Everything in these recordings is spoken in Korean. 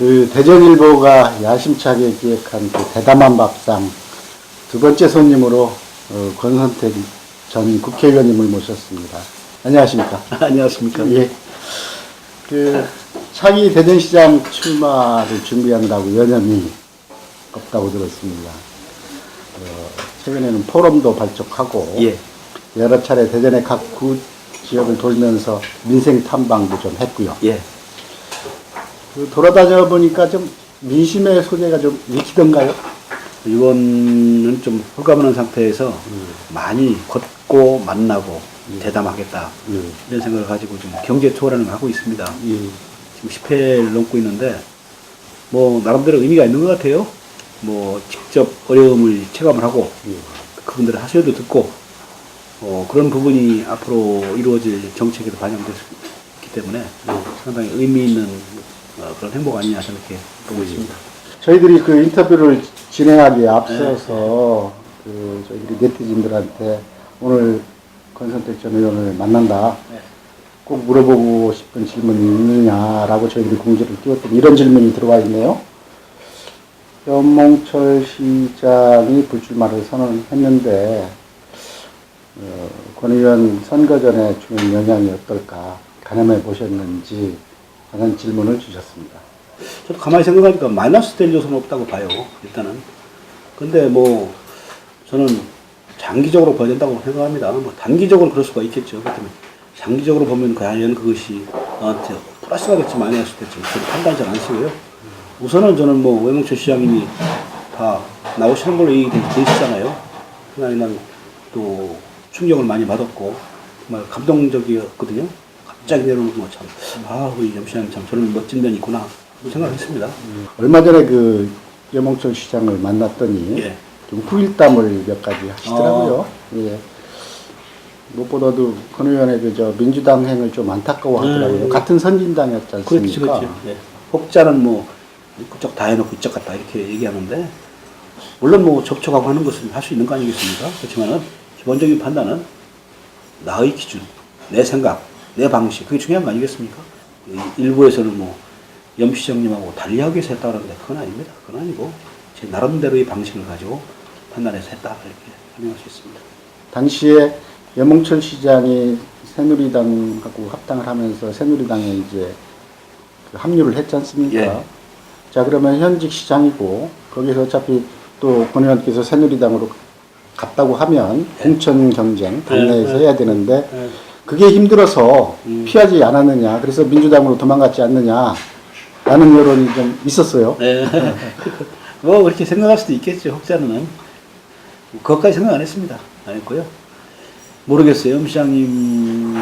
그 대전일보가 야심차게 기획한 그 대담한 밥상 두 번째 손님으로 권선택 전 국회의원님을 모셨습니다. 안녕하십니까? 안녕하십니까? 예. 그 차기 대전시장 출마를 준비한다고 여념이 없다고 들었습니다. 최근에는 포럼도 발족하고 예. 여러 차례 대전의 각 구 지역을 돌면서 민생 탐방도 좀 했고요. 예. 그 돌아다녀 보니까 좀 민심의 소재가 좀 익히던가요? 이번은 좀 홀가분한 상태에서 많이 걷고 만나고 대담하겠다 이런 생각을 가지고 좀 경제 투어라는 걸 하고 있습니다. 지금 10회를 넘고 있는데 뭐 나름대로 의미가 있는 것 같아요. 뭐 직접 어려움을 체감을 하고 그분들의 하소연도 듣고 그런 부분이 앞으로 이루어질 정책에도 반영됐기 때문에 상당히 의미 있는 그런 행복 아니냐 저는 이렇게 보고 있습니다. 저희들이 그 인터뷰를 진행하기에 앞서서 그 저희들이 네티즌들한테 오늘 권선택 전 의원을 만난다. 꼭 물어보고 싶은 질문이 있느냐라고 저희들이 공지를 띄웠더니 이런 질문이 들어와 있네요. 연몽철 시장이 불출마를 선언했는데 권 의원 선거 전에 주는 영향이 어떨까 가늠해 보셨는지 하는 질문을 주셨습니다. 저도 가만히 생각하니까 마이너스 될 요소는 없다고 봐요. 일단은. 근데 뭐 저는 장기적으로 봐야 된다고 생각합니다. 뭐 단기적으로 그럴 수가 있겠죠. 그렇다면 장기적으로 보면 과연 그것이 나한테 플러스가 될지 마이너스 될지 저도 판단 잘 안 쓰고요. 우선은 저는 뭐 외몽철 시장님이 다 나오시는 걸로 얘기돼 있잖아요. 그날 또 충격을 많이 받았고 정말 감동적이었거든요. 갑자기 내려오는 거 참, 우리 염 시장님 참 저런 멋진 면이 있구나 생각했습니다. 얼마 전에 그 여몽철 시장을 만났더니 예. 좀 후일담을 몇 가지 하시더라고요. 예. 무엇보다도 권 의원의 그 민주당 행을 좀 안타까워하더라고요. 같은 선진당이었지 않습니까? 그렇죠. 예. 혹자는 뭐 그쪽 다 해놓고 이쪽 같다 이렇게 얘기하는데 물론 뭐 접촉하고 하는 것은 할 수 있는 거 아니겠습니까? 그렇지만은 기본적인 판단은 나의 기준, 내 생각, 내 방식 그게 중요한 거 아니겠습니까? 일부에서는 뭐 염 시장님하고 달리하기 위해서 했다 그러는데 그건 아닙니다. 그건 아니고 제 나름대로의 방식을 가지고 판단해서 했다 이렇게 설명할 수 있습니다. 당시에 여몽철 시장이 새누리당하고 합당을 하면서 새누리당에 이제 그 합류를 했지 않습니까? 예. 자, 그러면 현직 시장이고 거기서 어차피 또 권 의원께서 새누리당으로 갔다고 하면 공천 경쟁 당내에서 해야 되는데 그게 힘들어서 피하지 않았느냐, 그래서 민주당으로 도망갔지 않느냐 라는 여론이 좀 있었어요. 네. 뭐 그렇게 생각할 수도 있겠죠. 혹자는 그것까지 생각 안 했습니다. 안 했고요. 모르겠어요. 염 시장님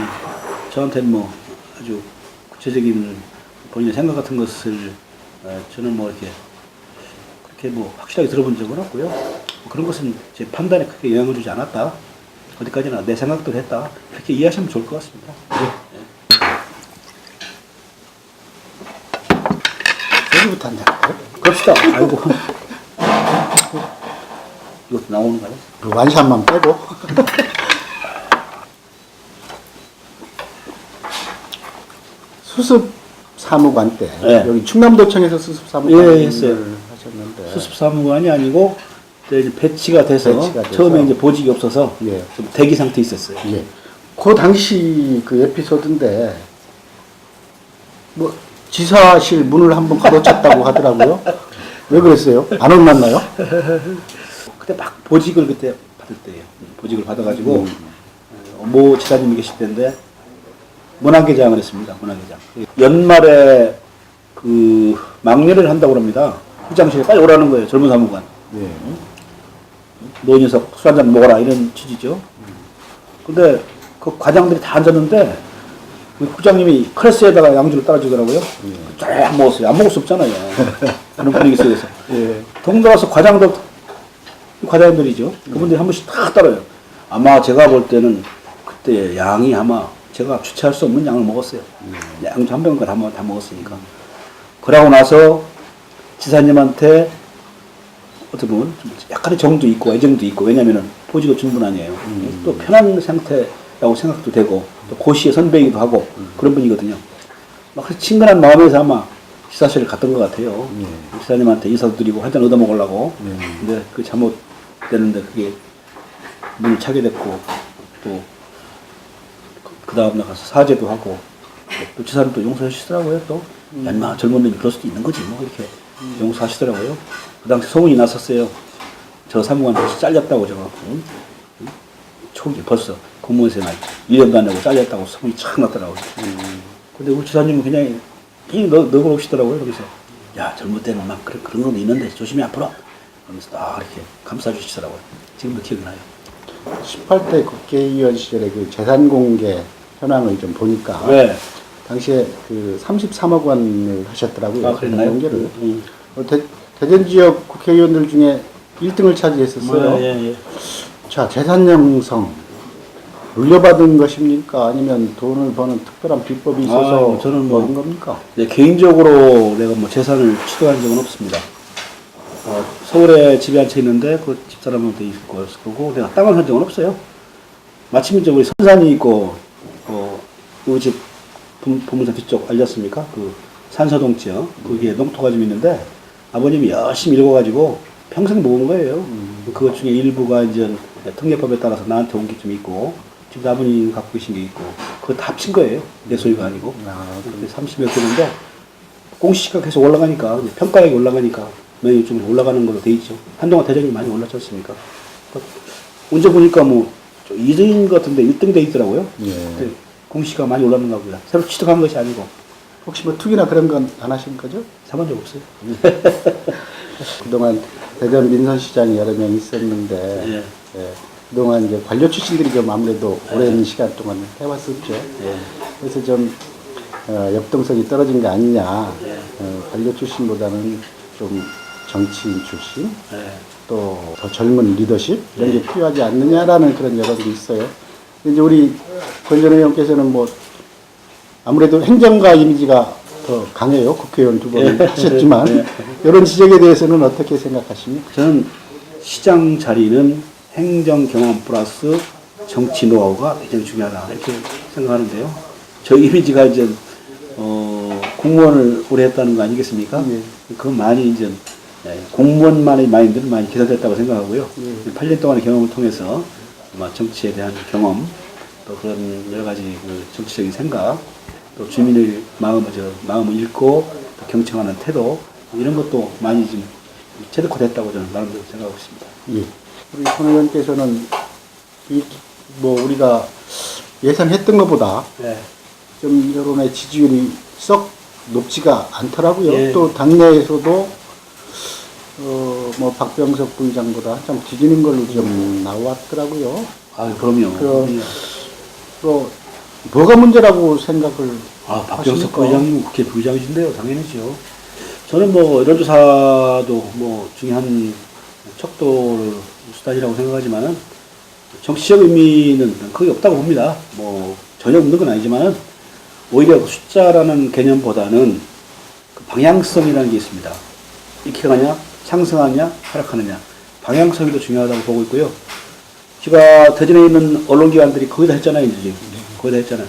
저한테는 뭐 아주 구체적인 본인의 생각 같은 것을 저는 뭐 이렇게 그렇게 뭐 확실하게 들어본 적은 없고요. 그런 것은 제 판단에 크게 영향을 주지 않았다. 어디까지나 내 생각도 했다. 그렇게 이해하시면 좋을 것 같습니다. 네. 여기부터 한다. 그럽시다. 아이고. 이것도 나오는가요? 그 완샷만 빼고. 수습 사무관 때 여기 충남도청에서 수습 사무관을 했어요. 하셨는데 수습 사무관이 아니고 이제 배치가 돼서 처음에 이제 보직이 없어서 좀 대기 상태에 있었어요. 예. 그 당시 그 에피소드인데 뭐 지사실 문을 한번 가로챘다고 하더라고요. 왜 그랬어요? 안 혼났나요? 그때 막 보직을 그때 받을 때예요. 보직을 받아가지고 모 지사님이 계실 때인데 문화개장을 했습니다. 문화개장. 연말에 그 막례를 한다고 합니다. 회장실에 빨리 오라는 거예요. 젊은 사무관. 예. 너 녀석 술 한잔 먹어라 이런 취지죠. 근데 그 과장들이 다 앉았는데 국장님이 클래스에다가 양주를 따라주더라고요. 쫙 먹었어요. 안 먹을 수 없잖아요. 그런 분위기 속에서. 덩달아서 과장들이죠. 그분들이 한 번씩 다 따라요. 아마 제가 볼 때는 그때 양이 아마 제가 주체할 수 없는 양을 먹었어요. 양주 한 병을 다 먹었으니까. 그러고 나서 지사님한테 어떻게 보면 좀 약간의 정도 있고 애정도 있고, 왜냐면은 보직은 충분 아니에요. 또 편한 상태라고 생각도 되고 또 고시의 선배이기도 하고 그런 분이거든요. 막 친근한 마음에서 아마 지사실을 갔던 것 같아요. 예. 지사님한테 인사도 드리고 한잔 얻어먹으려고. 예. 근데 그 잘못됐는데 그게 문을 차게 됐고 또 그 다음날 가서 사죄도 하고 또 지사는 또 용서하시더라고요. 또 얼마 젊은 놈이 그럴 수도 있는 거지 뭐 이렇게 용서하시더라고요. 그 당시 소문이 났었어요. 저 사무관 벌써 잘렸다고 제가 초기 벌써 공무원 생활 1년도 안 하고 잘렸다고 소문이 착 났더라고요. 근데 우리 지사님은 그냥 너그러우시더라고요. 그래서 야 젊을 때는 막 그런 건 있는데 조심히 앞으로 그러면서 딱 이렇게 감싸주시더라고요. 지금도 기억나요. 18대 국회의원 시절에 그 재산 공개 현황을 좀 보니까 네. 당시에 그 33억 원을 하셨더라고요. 아, 그랬나요? 공개를. 대전 지역 국회의원들 중에 1등을 차지했었어요. 예. 자, 재산 형성 물려받은 것입니까? 아니면 돈을 버는 특별한 비법이 있어서 저는 그런 겁니까? 네, 개인적으로 내가 뭐 재산을 취득한 적은 없습니다. 서울에 집이 한 채 있는데 그 집사람한테 있을 거고 내가 땅을 산 적은 없어요. 마침 이제 우리 선산이 있고 우리 집 부모님 뒤쪽 알렸습니까? 그 산서동 지역 거기에 농토가 좀 있는데 아버님이 열심히 읽어가지고 평생 모은 거예요. 그것 중에 일부가 이제 특례법에 따라서 나한테 온 게 좀 있고 지금 아버님 갖고 계신 게 있고 그거 다 합친 거예요. 내 소유가 아니고. 30몇 개인데 공시지가 계속 올라가니까 평가액이 올라가니까 매일 좀 올라가는 걸로 돼 있죠. 한동안 대전이 많이 올랐지 않습니까? 언제 보니까 뭐 2등인 것 같은데 1등 돼 있더라고요. 예. 공시가 많이 올랐는가 보다. 새로 취득한 것이 아니고. 혹시 뭐 투기나 그런 건 안 하신 거죠? 사본 적 없어요. 그동안 대전 민선시장이 여러 명 있었는데 예. 그동안 이제 관료 출신들이 좀 아무래도 오랜 시간 동안 해왔었죠. 그래서 좀 역동성이 떨어진 게 아니냐. 관료 출신보다는 좀 정치인 출신, 또 더 젊은 리더십 이런 게 필요하지 않느냐라는 그런 여론도 있어요. 이제 우리 권전 의원께서는 뭐 아무래도 행정가 이미지가 더 강해요. 국회의원 2번 하셨지만 이런 지적에 대해서는 어떻게 생각하십니까? 저는 시장 자리는 행정 경험 플러스 정치 노하우가 굉장히 중요하다 이렇게 생각하는데요. 저 이미지가 이제 공무원을 오래 했다는 거 아니겠습니까? 그건 많이 이제 공무원만의 마인드는 많이 개선됐다고 생각하고요. 8년 동안의 경험을 통해서 아마 정치에 대한 경험 또 그런 여러 가지 그 정치적인 생각 또 주민의 마음을 읽고 또 경청하는 태도 이런 것도 많이 좀 체득화됐다고 저는 나름대로 생각하고 있습니다. 예. 우리 손 의원께서는 뭐 우리가 예상했던 것보다 좀 여론의 지지율이 썩 높지가 않더라고요. 예. 또 당내에서도 뭐 박병석 부의장보다 좀 뒤지는 걸로 좀 나왔더라고요. 아, 그럼요. 뭐가 문제라고 생각을 박병석 하십니까? 부의장님 국회 부의장이신데요. 당연히죠. 저는 뭐 여론조사도 뭐 중요한 척도 수단이라고 생각하지만은 정치적 의미는 거의 없다고 봅니다. 뭐 전혀 없는 건 아니지만은 오히려 그 숫자라는 개념보다는 그 방향성이라는 게 있습니다. 이렇게 가냐, 상승하냐, 하락하느냐. 방향성이 더 중요하다고 보고 있고요. 제가 대전에 있는 언론기관들이 거의 다 했잖아요, 이제 지금. 거의 다 했잖아요.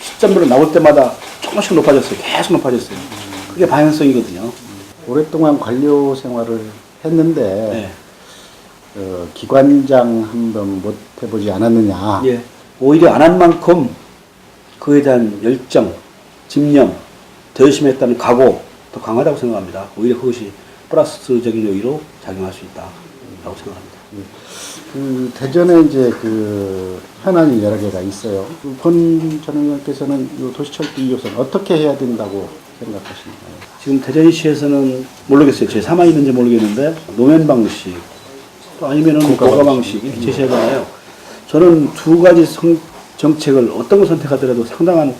시점으로 나올 때마다 조금씩 높아졌어요. 계속 높아졌어요. 그게 방향성이거든요. 오랫동안 관료 생활을 했는데 기관장 한번 못 해보지 않았느냐. 예. 오히려 안 한 만큼 그에 대한 열정, 집념, 더 열심히 했다는 각오 더 강하다고 생각합니다. 오히려 그것이 플러스적인 요인으로 작용할 수 있다고 생각합니다. 그 대전에 이제 그 현안이 여러 개가 있어요. 권 전 의원께서는 이 도시철도 2호선 어떻게 해야 된다고 생각하십니까? 지금 대전시에서는 모르겠어요. 제 3화 있는지 모르겠는데 노면 방식 또 아니면은 고가 방식 이렇게 제시하잖아요. 저는 두 가지 정책을 어떤 걸 선택하더라도 상당한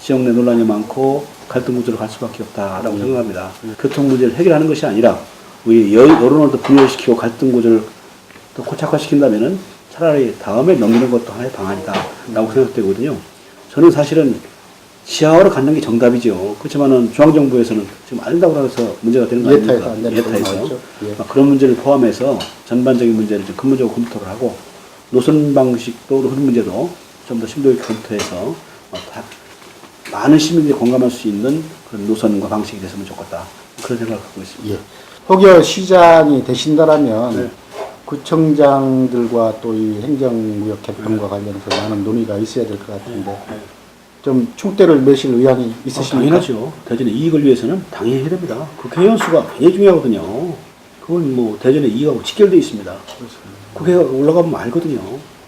지역 내 논란이 많고 갈등 구조로 갈 수밖에 없다라고 생각합니다. 교통 문제를 해결하는 것이 아니라 우리 여론을 더 분열시키고 갈등 구조를 더 고착화시킨다면은 차라리 다음에 넘기는 것도 하나의 방안이다라고 생각되거든요. 저는 사실은 지하화로 갖는 게 정답이죠. 그렇지만은 중앙정부에서는 지금 안 된다고 해서 문제가 되는 거 아닙니까? 예타에서. 그런 문제를 포함해서 전반적인 문제를 좀 근본적으로 검토를 하고 노선 방식도 노선 문제도 좀 더 심도 있게 검토해서 많은 시민들이 공감할 수 있는 그런 노선과 방식이 됐으면 좋겠다. 그런 생각을 갖고 있습니다. 예. 혹여 시장이 되신다라면 네. 구청장들과 또 이 행정구역 개편과 관련해서 많은 논의가 있어야 될 것 같은데 네. 좀 충대를 매실 의향이 있으십니까? 당연하죠. 대전의 이익을 위해서는 당연히 해야 됩니다. 국회의원 수가 굉장히 중요하거든요. 그건 뭐 대전의 이익하고 직결되어 있습니다. 국회에 올라가면 알거든요.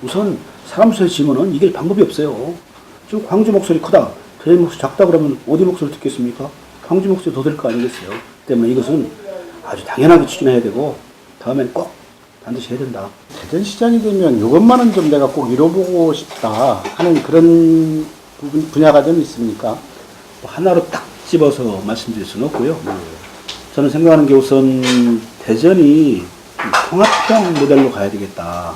우선 사람 수에 지면은 이길 방법이 없어요. 지금 광주 목소리 크다, 대전 목소리 작다 그러면 어디 목소리 듣겠습니까? 광주 목소리 더 될 거 아니겠어요? 때문에 이것은 아주 당연하게 추진해야 되고 다음엔 꼭 반드시 해야 된다. 대전시장이 되면 이것만은 좀 내가 꼭 이뤄보고 싶다 하는 그런 분야가 좀 있습니까? 뭐 하나로 딱 집어서 말씀드릴 수는 없고요. 저는 생각하는 게 우선 대전이 통합형 모델로 가야 되겠다.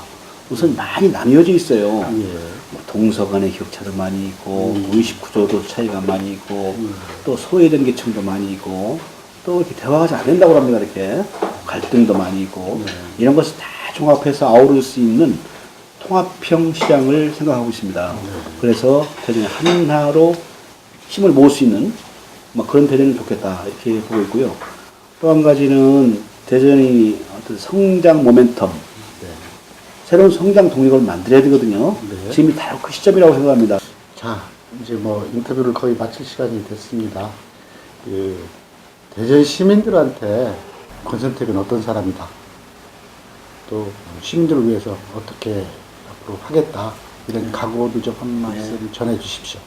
우선 많이 나뉘어져 있어요. 예. 뭐 동서 간의 격차도 많이 있고, 의식 구조도 차이가 많이 있고, 또 소외된 계층도 많이 있고, 또 이렇게 대화가 잘 안 된다고 합니다. 이렇게 갈등도 많이 있고, 이런 것을 다 종합해서 아우를 수 있는 통합형 시장을 생각하고 있습니다. 그래서 대전이 하나로 힘을 모을 수 있는 뭐 그런 대전이 좋겠다 이렇게 보고 있고요. 또 한 가지는 대전이 어떤 성장 모멘텀, 새로운 성장 동력을 만들어야 되거든요. 네. 지금이 바로 그 시점이라고 생각합니다. 자, 이제 뭐 인터뷰를 거의 마칠 시간이 됐습니다. 그 대전 시민들한테 권선택은 어떤 사람이다. 또 시민들을 위해서 어떻게 앞으로 하겠다. 이런 각오도 좀 한 말씀 전해 주십시오.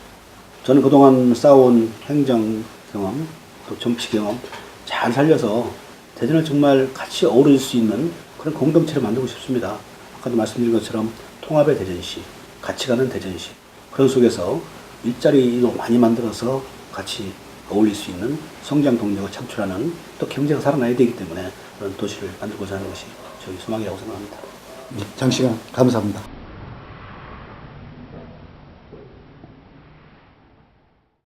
저는 그동안 쌓아온 행정 경험, 또 정치 경험 잘 살려서 대전을 정말 같이 어우러질 수 있는 그런 공동체를 만들고 싶습니다. 아까도 말씀드린 것처럼 통합의 대전시, 같이 가는 대전시, 그런 속에서 일자리도 많이 만들어서 같이 어울릴 수 있는 성장 동력을 창출하는, 또 경제가 살아나야 되기 때문에 그런 도시를 만들고자 하는 것이 저희 소망이라고 생각합니다. 장시간 감사합니다.